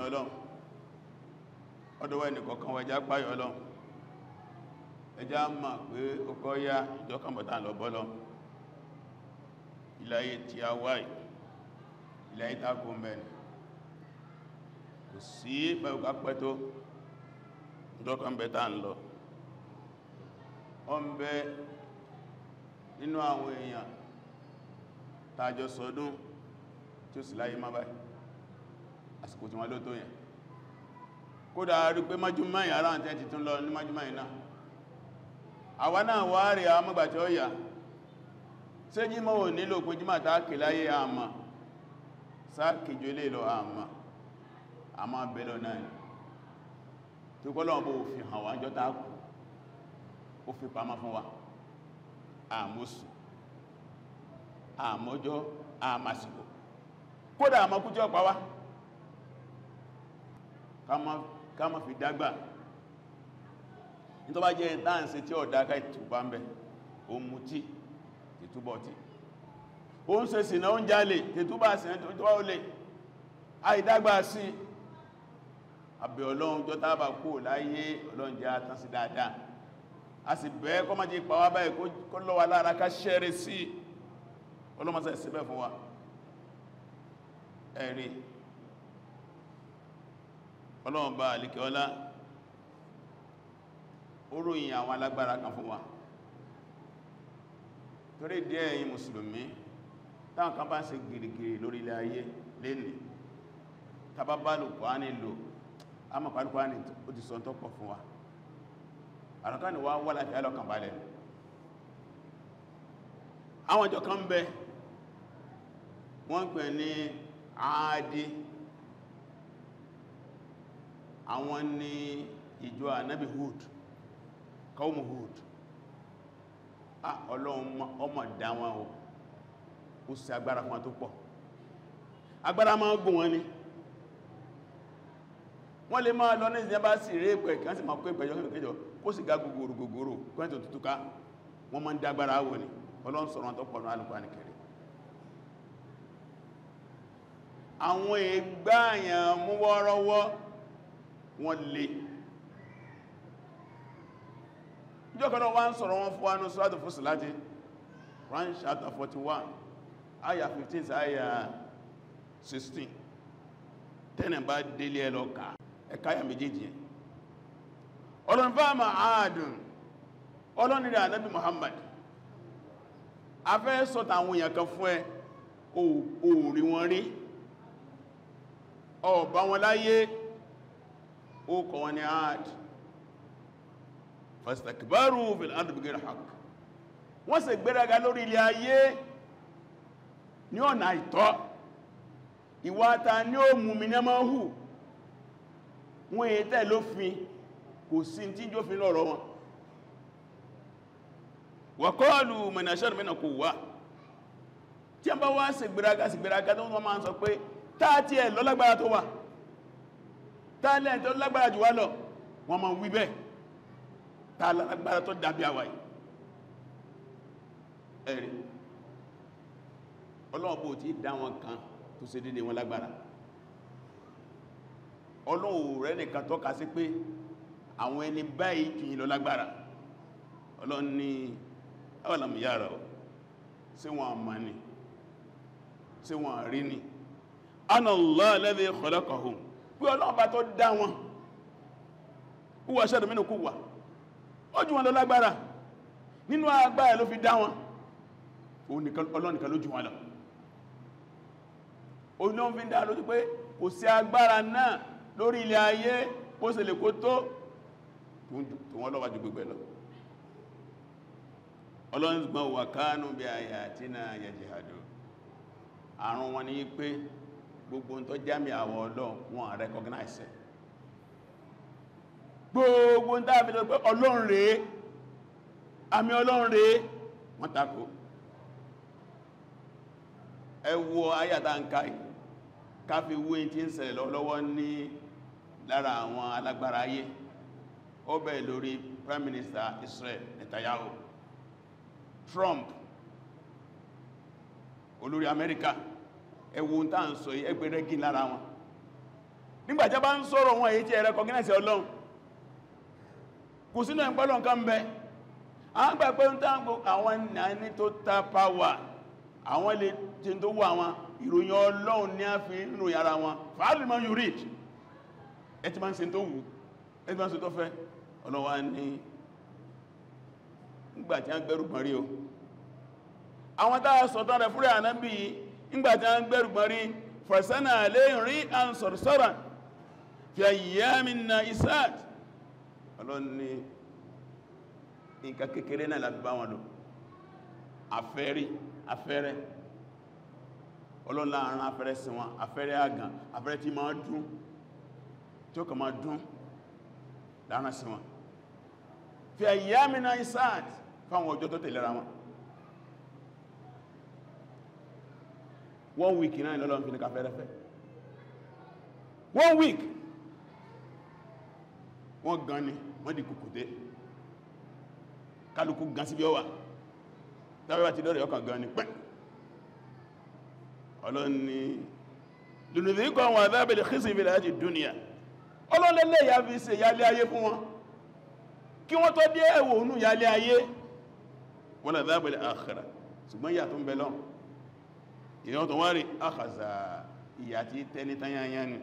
Ọlọ́run ọdọ́wọ́ ẹnìkọ̀ọ̀kan wa ẹjá páyọ̀ Ọlọ́run ẹjá mọ̀ pé ó kọ́ yá ìjọkànbọ̀tà lọ bọ́lọ́ ìlàyé tí a wáyé ìlàyé tákù mẹ́rin kò sí pẹ̀lúkà pẹ́tó ìjọkànbẹ̀tà ń lọ ọ ń bẹ nínú àwọn èèyàn tàjọ sọdún tí ó sì láyé má báyìí àsìkò tí wọ́n ló tó yẹn kódà rí pé májúmá ìyàrá àti ẹ̀tì tún lọ ní májúmá ìná àwa náà wá rí àmúgbà tí ó yà ṣé jímọ̀ ò nílò pé jímọ̀ tààkì láyé àmà sáàkìjò ilé lọ àmà bẹ̀lọ náà tí kọ́ lọ́wọ́ bó fi hàn wá jọ tààkù ó fi pamọ́ fún wa àmósù àmọ́jọ́ àmàsìkò kódà àmọ́kú tí ó pa wá ká má fi dágbà ní tó bá jẹ́ ìdáǹsẹ̀ tí ó dáká ìtùbá ń bẹ o mú tí ìtúbọ̀ tí o ń ṣe sínà ó ń jálè ìtúbà sí ẹni tó wá lè àìdágbà sí àbẹ̀ Ọlọ́run jọ tábà kó láyé Ọlọ́run jẹ́ àtàn sí dáadáa a sì bẹ́ẹ̀ kọ́ má jẹ́ ìpàwà báyìí kó lọ́wà lára ká ṣẹ́rẹ̀ sí ọlọ́mọsá ìsẹ́bẹ̀ fún wa ẹ̀rí Ọlọ́run bá àlìkẹ́ ọlá oróyìn àwọn alágbára kan fún wa torí díẹ̀ ẹ̀yin mùsùlùmí táwọn kan bá ń ṣe gìrìgìrì lórí ilẹ̀ ayé lẹ́nì tàbá bá lò Kùránì lò a mọ̀ pàdé Kùránì ó ti sọ tó pọ̀ fún wa àrùká ni wá láti alọ́kàn balẹ̀ àwọn ìjọ kan bẹ wọ́n pè ní Àádì àwọn ni ìjọ ànábì Hud kọ́ọ̀mù Hud Ọlọ́run ọmọ dá wọn ó sì agbára fún wọn tó pọ̀ agbára máa gùn wọn ni wọ́n lè máa lọ ní ìsinmi sí rí pẹ̀ kí wọ́n sì máa kó ìpẹ̀jọ́ kẹjọ kó sì gá gogoro kọ́ẹ̀tọ̀ tutuka wọ́n máa ń dágbára wò ní Ọlọ́run sọ̀rọ̀ tó pọ̀ ní Al-Qur'ani Karim àwọn ìgbáyàn mú wọ́rọ́wọ́ wọ́n lè ìjọ́kọ̀ọ́ wá ń sọ̀rọ̀ wọn fún wa ní Suratul Fussilat Quran chapter 41 ayah 15 sí ayah 16 tẹ́nẹ̀ bá délé ẹlọ́ka ẹ̀káyà méjèèjì yẹn Ọlọ́run fáàmà àádùn Ọlọ́run ní Ànábì Muhammad a fẹ́ sọ́tà àwọn èèyàn kan fún ẹ òòrí wọn rí ọba wọn láyé ó kọ̀ wọn ni Àád fastakbaru fil ardi bighayri haqq wọ́n ṣe gbéraga lórí ilẹ̀ ayé ní ọ̀nà àìtọ́ ìwáta ní ó mú mi ní máa hù wọ́n èyí tẹ́ lófin kò sí tí jófin lọ́rọ̀ wọn wa qalu man ashaddu minna quwwa tí a bá wá ṣe gbéraga tó wọ́n máa ń sọ pé táàtí ẹ̀ lọ lágbára tó wà táàlẹ̀ tó lágbára jù wá lọ wọ́n máa wí bẹ́ẹ̀ táàlẹ̀ lágbára tó dàbí àwàyí ẹ̀rí Ọlọ́run bó ti dá wọn kan tó ṣe dédé wọn lágbára Ọlọ́run rẹ̀ nìkan tọ́ka sí pé àwọn ẹni báyìí kìí lọ lágbára Ọlọ́run ní awalam yara sí wọn àmà ní sí wọn àrí ní ana Allah alladhi khalaqahum pé Ọlọ́run bá tó dá wọn huwa ashaddu minhum quwwa ó jù wọn lọ lágbára nínú agbára ló fi dá wọn Ọlọ́run nìkan ló jù wọn lọ Ọlọ́run fi dá lójú pé kò sí agbára náà lórí ilẹ̀ ayé bó ṣe lè kó tó wọ́n lọ́wọ́ ju gbogbo ẹ̀ lọ Ọlọ́run gbọ́n wa kanu bi ayatina yajhadun àrùn wọn ni pé gbogbo tó jámì àwọn Ọlọ́run wọn recognize gbogbo ń dábí lọ pé Ọlọ́run rèé àmì Ọlọ́run rèé wọ́n tako ẹ wo ayàtà ń káì káfí wé tí ń ṣẹlẹ̀ lọ́wọ́ ní lára àwọn alágbára ayé ó bẹ̀ lórí Prime Minister Israel Netanyahu Trump olórí Amẹ́ríkà ẹ wo ń tàà ń sọ ẹgbẹ̀rẹ́gì lára wọn nígbàtí bá ń sọ̀rọ̀ wọn èyí tí ẹ recognize Ọlọ́run kò sínú ẹ̀pọ̀lọ̀ nǹkan bẹ àwọn gbà pé ń tàbí àwọn ní total power àwọn lè tí tó wà wọn ìròyìn Ọlọ́run ní a fi ìròyìn ara wọn fa'alima yurid ẹ ti máa ń ṣe tó wù ẹ ti máa ń ṣe tó fẹ́ ọlọ́wà ní nígbàtí a ń gbẹ́rùgbọ́n rí o àwọn tàà sọ̀tọ́ rẹ̀ fúrẹ́ ànábì nígbàtí a ń gbẹ́rùgbọ́n rí fọ̀sánà lè rí an sọ̀rọ̀sọ̀rọ̀ fi ayyamin na'isat ọlọ́ni nǹkan kékeré náà láti bá wọn lò afẹ́rẹ́ ọlọ́nà àrùn afẹ́rẹ́ sí wọn afẹ́rẹ́ àgàn afẹ́rẹ́ tí máa dún tí ó kà máa dún láàrín sí wọn fi ayyamin na'isat fáwọn ọjọ́ tó tẹ̀lera wọn 1 week náà ìlọ́lọ́ fi ní ká fẹ́rẹ́fẹ́ 1 week wọ́n gan ni wọ́n di kùkùté kálukú gan sí bí ó wà tàbíwá ti lọ́rẹ̀ ọkàn gan ni pẹ́ ọlọ́ni lùnùdíkọ̀ wọn àdábẹ̀lẹ̀ khizi fil hayati dunya ọlọ́lẹ́lẹ́ ya fi ṣe yálé ayé fún wọn kí wọ́n tó dé ẹ̀wò ònú yálé ayé wọ́n àdábẹ̀lẹ̀ akhirah ṣùgbọ́n ìyà tó ń bẹ lọ́n ìyàn tó wá rí àkàzà ìyà tí tẹni tanyanya ni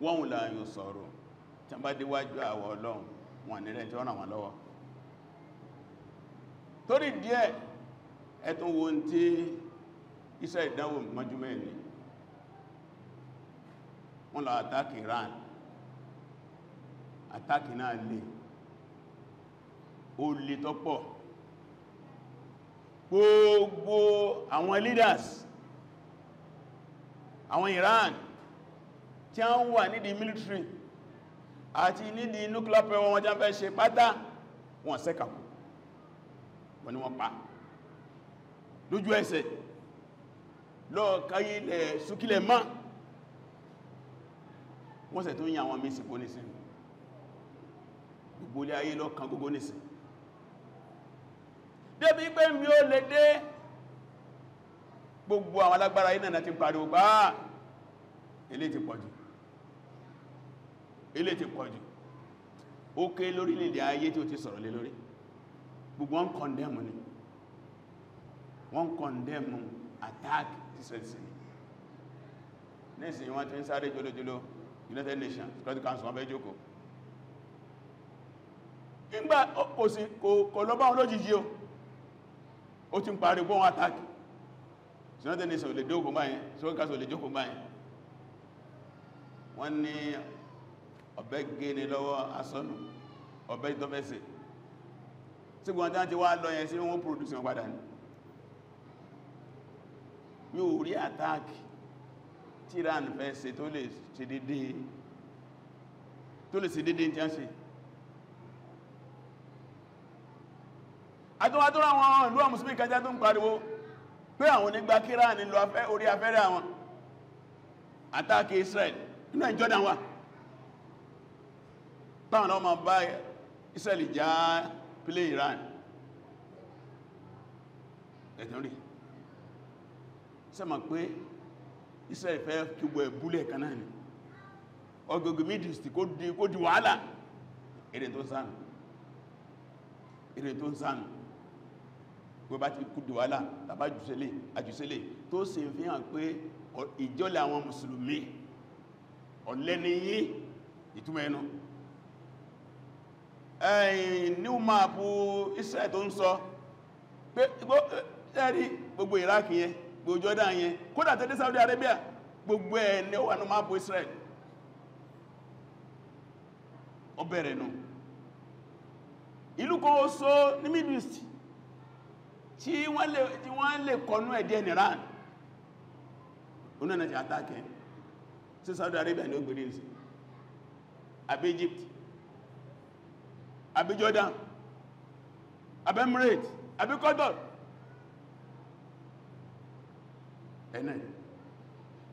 wọ́n la yóò sọ̀rọ̀ tí a bá déwájú àwọ̀ Ọlọ́run wọn ní rẹ̀ tí wọ́n ràn wọ́n lọ́wọ́ torí díẹ̀ ẹ̀tún wo tí iṣẹ́ ìdánwò mọ́júmẹ́ ni wọ́n lọ àtàkì Iran àtàkì náà lè ó lè tọ́pọ̀ gbogbo àwọn leaders àwọn Iran tí a ń wà nídìí military àti nídìí nuclear power wọn jẹ́ fẹ́ ṣe pátá wọn sẹ́kàkù wọ́n ni wọ́n pa lójú ẹsẹ̀ lọ́ọ̀káyílẹ̀ súkílẹ̀ mọ́ wọ́n sẹ̀ tó ń yà àwọn mẹ́sì kó nìsìn gbogbo ilé ayé lọ́kàn gbogbo nìsìn débí pé mi ó lè dé gbogbo àwọn alágbára yìí náà ti pariwo bá ilé ti pọ̀jù ó ké lórílẹ̀-èdè ayé tí ó ti sọ̀rọ̀ lé lórí gbogbo wọn condemn ni wọ́n condemn attack Israel nísìnyí wọ́n ti ń sáré jólójóló United Nations Security Council wọ́n fẹ́ jókòó nígbà kò lọ bá wọn lójijì ó ti ń parí gbọ́n attack United Nations lè jókòó báyìí Security Council lè jókòó báyìí wọ́n ní ọ̀bẹ gé ní lọ́wọ́ asọ́nù ọ̀bẹ ìtọ́fẹ́sẹ̀ tí gbọ́n tán ti wá lọ yẹn sí wọ́n produce wọn padà ní mi ò rí attack tí Iran fẹ́ ṣe tó lè ṣe dédé tí a ṣe àtọwàtọ́rọ àwọn ìlú àmùsùlùmí kẹjá tó ń pariwo pé àwọn onígbà kíra ní lọ orí afẹ́rẹ́ àwọn attack Israel nínú Jordan wà táwọn náà ma bá Israel já pílé Iran ẹ̀tọ́ rí sẹ́mọ̀ pé Israel fẹ́ kí gbọ́ ẹ̀búlẹ̀ kanáà ni ọgbogbo Middle East kó di wàhálà èrè tó ń sánù gbọ́ bá ti kú di wàhálà tàbá àjùsẹ́lẹ̀ tó sì fi hàn pé ìjọ́lẹ̀ àwọn mùsùlùmí ọ̀lẹ́niyí ìtumọ̀ ẹnu new map Israel tó ń sọ pé gbogbo Iraq yẹn gbogbo Jordan yẹn kódà tẹ́lẹ̀ Saudi Arabia gbogbo ẹ̀ ní ó wà ní map Israel ó bẹ̀rẹ̀ nù ìlú kó so ní Middle East tí wọ́n lè kọnú ẹ̀dẹ́ ní Iran onáà ti àtàkẹ́ sí Saudi Arabia ní ó gbèrè sí àbí Egypt àbí Jordan àbí Emirates àbí Qatar ẹ̀nà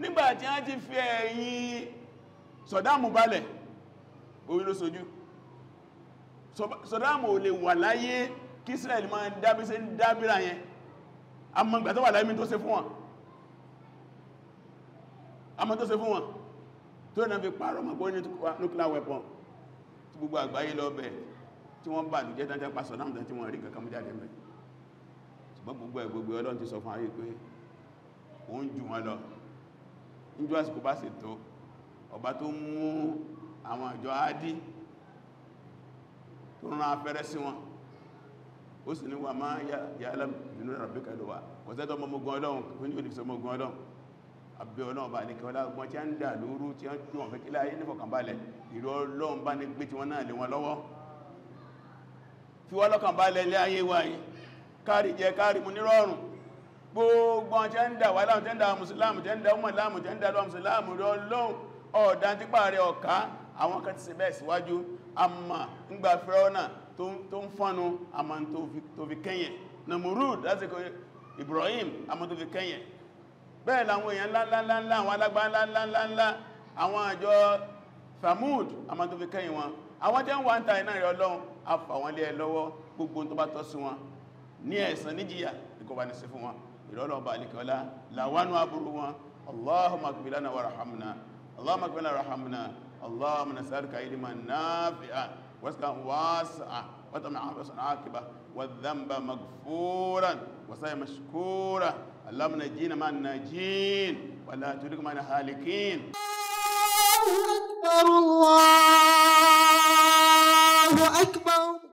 nígbàtí a ti fi ẹ̀yìn Saddam balẹ̀ orí ló sojú Saddam ò lè wà láyé kí Israel máa dábí sí dábíra yẹn a mọ́ ìgbà tó wà láyé mi tó ṣe fún wọn tó náà fi pààrọ̀ mọ́ ní nuclear weapon tí gbogbo àgbáyé lọ bẹ̀ tí wọ́n bá lù jẹ́ tán tán pàṣọ náà tí wọ́n rí kankan mú jáde mẹ́ ṣùgbọ́n gbogbo Ọlọ́run ti sọ fún ayé pé òun jù wọn lọ níjọ́ àsìkò bá sì tó ọba tó mú àwọn àjọ Ádì tó rán afẹ́rẹ́ sí wọn ó sì ní wà máa ya'lam junuda rabbika lọ́wà kò sẹ́tọ́ ọmọogun Ọlọ́run fún ní òdìsọ ọmọogun Ọlọ́run àbẹ́ Ọlọ́run bá ní kí wọ́n lágbọ́n tí a ń dà lóru tí a ń dùn ọ̀fẹ́ kílá ayé nífọ̀kànbalẹ̀ ìrọ̀ Ọlọ́run bá ní gbé tí wọ́n náà lé wọn lọ́wọ́ fi wọ́n lọ́kànbalẹ̀ ilé ayé wa yìí kárí jẹ kárí mu nírọ̀rùn gbogbo tí a ń dà wà láwọn tí a ń dà mùsùlámù tí a ń dà ọmọ láàmù tí a ń dà lọ́wọ́ mùsùlámù rẹ̀ Ọlọ́run ọ̀dá tí pààrẹ ọ̀ká àwọn kan ti ṣe bẹ́ẹ̀ síwájú àmà ńgbà Fíráúnà tó ń fọ́nu àmà tó fi kẹ́yẹ̀ Namurud lásìkò Ibrahim àmà tó fi kẹ́yẹ̀ bẹ́ẹ̀ làwọn èèyàn ńláńláńlá àwọn alágbá ńláńláńlá àwọn àjọ Thamud àmà tó fi kẹ́yìn wọn àwọn jẹ́ ń wà ń ta iná rẹ̀ Ọlọ́run afà wọn lé ẹ lọ́wọ́ gbogbo tó bá tọ́ sí wọn ní ẹ̀san níjìyà ìkọba ní sí fún wọn ìrọ́lọ́ọ̀bà alikọ́lá làwánú aburú wọn Allahumma ighfir lana warhamna Allahumma ighfir lana warhamna Allahumma nas'aluka ilman nafi'an ورزقا واسعا وطمعا حسنا عاقبة والذنب مغفورا وسعي مشكورا اللهم نجينا مع الناجين ولا تهلك مع الهالكين. الله أكبر الله أكبر.